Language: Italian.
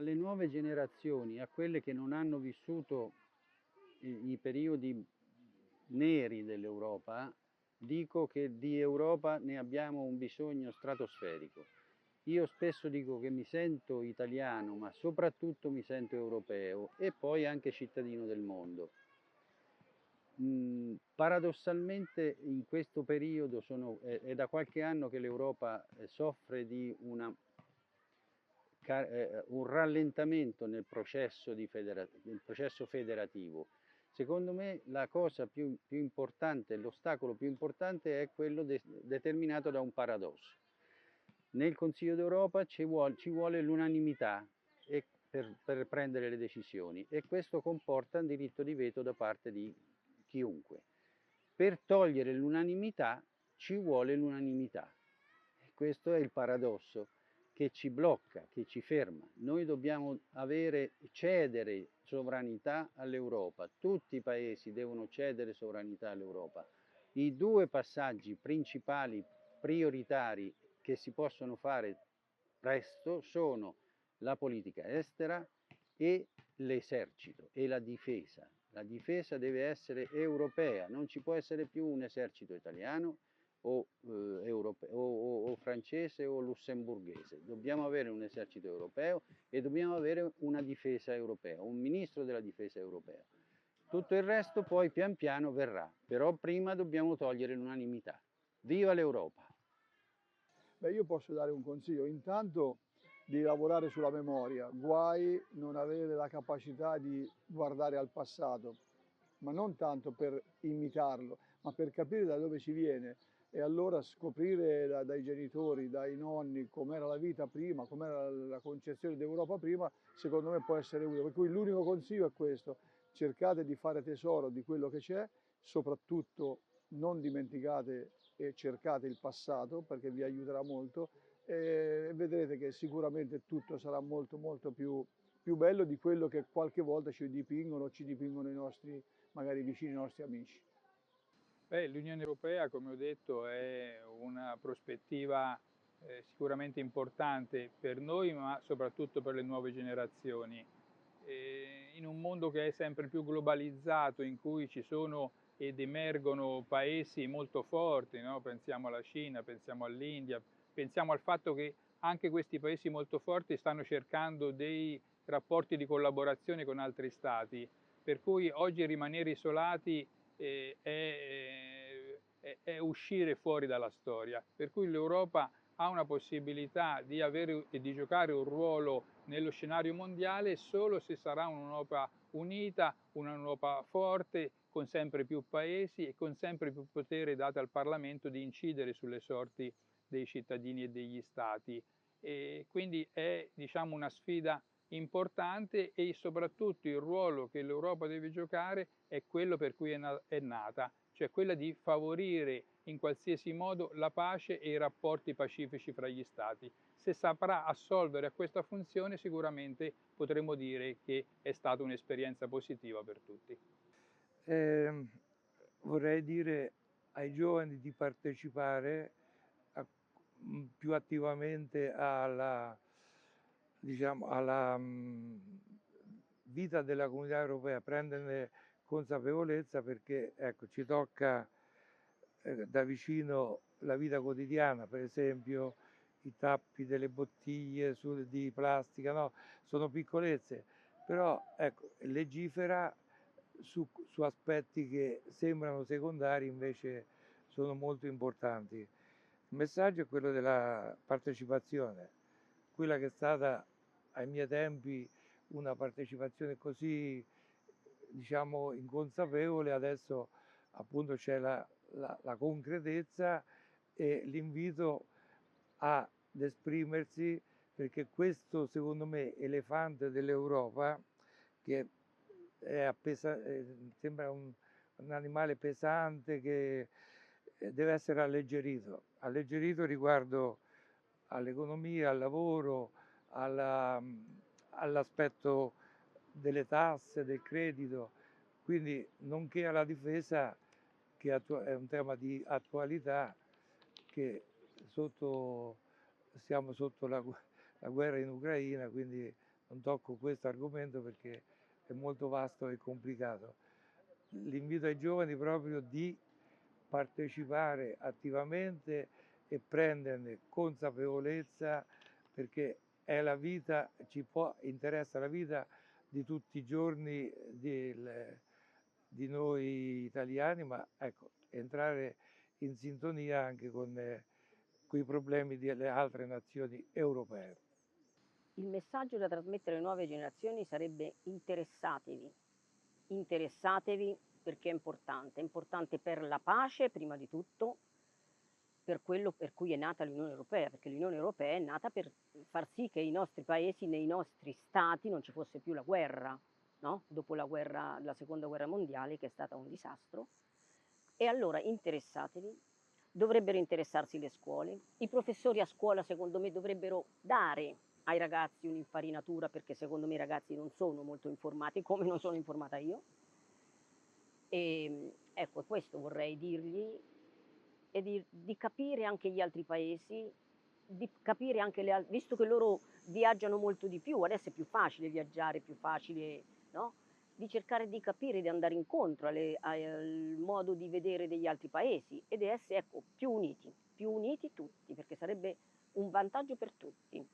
alle nuove generazioni, a quelle che non hanno vissuto i periodi neri dell'Europa, dico che di Europa ne abbiamo un bisogno stratosferico. Io spesso dico che mi sento italiano, ma soprattutto mi sento europeo e poi anche cittadino del mondo. Paradossalmente in questo periodo è da qualche anno che l'Europa soffre di un rallentamento nel processo, nel processo federativo. Secondo me la cosa più importante, l'ostacolo più importante è quello determinato da un paradosso. Nel Consiglio d'Europa ci vuole l'unanimità per prendere le decisioni e questo comporta un diritto di veto da parte di chiunque. Per togliere l'unanimità ci vuole l'unanimità. Questo è il paradosso che ci blocca, che ci ferma. Noi dobbiamo cedere sovranità all'Europa. Tutti i paesi devono cedere sovranità all'Europa. I due passaggi principali, prioritari, che si possono fare presto sono la politica estera e l'esercito e la difesa. La difesa deve essere europea, non ci può essere più un esercito italiano o francese o lussemburghese. Dobbiamo avere un esercito europeo e dobbiamo avere una difesa europea, un ministro della difesa europeo. Tutto il resto poi pian piano verrà, però prima dobbiamo togliere l'unanimità. Viva l'Europa! Beh, io posso dare un consiglio, intanto di lavorare sulla memoria, guai non avere la capacità di guardare al passato, ma non tanto per imitarlo, ma per capire da dove si viene e allora scoprire dai genitori, dai nonni com'era la vita prima, com'era la concezione d'Europa prima, secondo me può essere utile. Per cui l'unico consiglio è questo, cercate di fare tesoro di quello che c'è, soprattutto non dimenticate e cercate il passato perché vi aiuterà molto e vedrete che sicuramente tutto sarà molto più bello di quello che qualche volta ci dipingono i nostri magari vicini, i nostri amici. L'Unione Europea, come ho detto, è una prospettiva sicuramente importante per noi, ma soprattutto per le nuove generazioni. In un mondo che è sempre più globalizzato, in cui ci sono ed emergono paesi molto forti, no? Pensiamo alla Cina, pensiamo all'India, pensiamo al fatto che anche questi paesi molto forti stanno cercando dei rapporti di collaborazione con altri stati, per cui oggi rimanere isolati è uscire fuori dalla storia, per cui l'Europa ha una possibilità di avere e di giocare un ruolo nello scenario mondiale solo se sarà un'Europa unita, un'Europa forte, con sempre più paesi e con sempre più potere dato al Parlamento di incidere sulle sorti dei cittadini e degli stati. E quindi è, diciamo, una sfida importante e soprattutto il ruolo che l'Europa deve giocare è quello per cui è nata, cioè quella di favorire in qualsiasi modo la pace e i rapporti pacifici fra gli Stati. Se saprà assolvere a questa funzione sicuramente potremo dire che è stata un'esperienza positiva per tutti. Eh, Vorrei dire ai giovani di partecipare più attivamente diciamo, alla vita della comunità europea, prenderne consapevolezza perché ecco, ci tocca da vicino la vita quotidiana, per esempio i tappi delle bottiglie di plastica, no? Sono piccolezze, però ecco, legifera su aspetti che sembrano secondari, invece sono molto importanti. Il messaggio è quello della partecipazione, quella che è stata ai miei tempi una partecipazione così, diciamo, inconsapevole, adesso appunto c'è la concretezza e l'invito ad esprimersi, perché questo secondo me elefante dell'Europa, che sembra un animale pesante che deve essere alleggerito riguardo all'economia, al lavoro, all'aspetto delle tasse, del credito, quindi nonché alla difesa, che è un tema di attualità, che siamo sotto la guerra in Ucraina, quindi non tocco questo argomento perché è molto vasto e complicato. L'invito ai giovani proprio di partecipare attivamente e prenderne consapevolezza, perché è la vita, interessa la vita di tutti i giorni di noi italiani, ma ecco, entrare in sintonia anche con i problemi delle altre nazioni europee. Il messaggio da trasmettere alle nuove generazioni sarebbe: interessatevi, interessatevi perché è importante per la pace prima di tutto, per quello per cui è nata l'Unione Europea, perché l'Unione Europea è nata per far sì che i nostri paesi, nei nostri stati, non ci fosse più la guerra, no? Dopo la seconda guerra mondiale, che è stata un disastro. E allora interessatevi, dovrebbero interessarsi le scuole, i professori a scuola secondo me dovrebbero dare ai ragazzi un'infarinatura, perché secondo me i ragazzi non sono molto informati, come non sono informata io. E ecco, questo vorrei dirgli, e di capire anche gli altri paesi, di capire anche visto che loro viaggiano molto di più, adesso è più facile viaggiare, più facile, no? Di cercare di capire, di andare incontro al modo di vedere degli altri paesi e di essere, ecco, più uniti tutti, perché sarebbe un vantaggio per tutti.